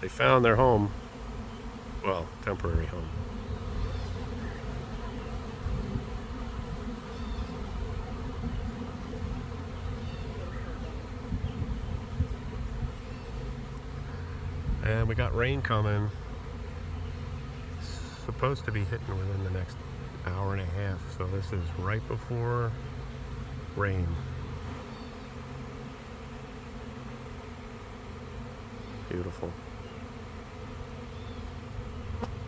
They found their home, well, temporary home. And we got rain coming. It's supposed to be hitting within the next hour and a half, so this is right before rain. Beautiful.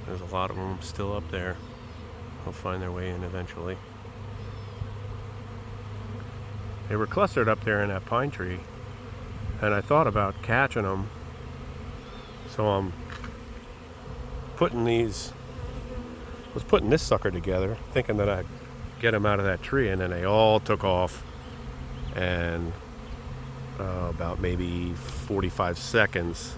There's a lot of them still up there. They'll find their way in eventually. They were clustered up there in that pine tree, and I thought about catching them. So I'm putting this sucker together, thinking that I'd get them out of that tree, and then they all took off. And about maybe 45 seconds,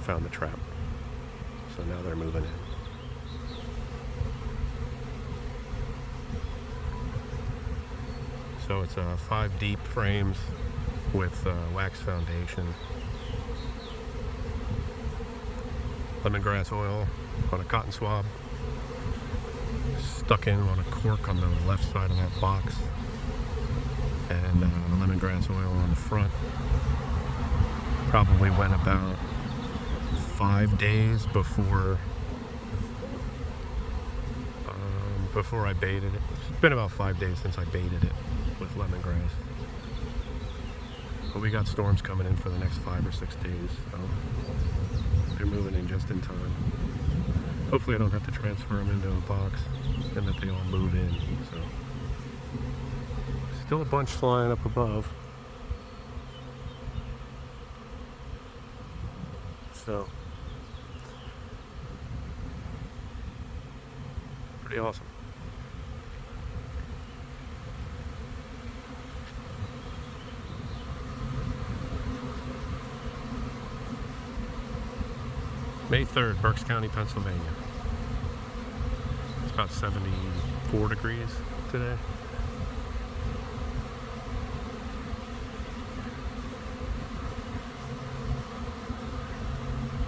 found the trap. So now they're moving in. So it's 5 deep frames with wax foundation, lemongrass oil on a cotton swab, stuck in on a cork on the left side of that box, and lemongrass oil on the front. Probably went about 5 days before I baited it. It's been about 5 days since I baited it with lemongrass. But we got storms coming in for the next 5 or 6 days, so they're moving in just in time. Hopefully I don't have to transfer them into a box and that they all move in. So still a bunch flying up above. So pretty awesome. May 3rd, Berks County, Pennsylvania. It's about 74 degrees today.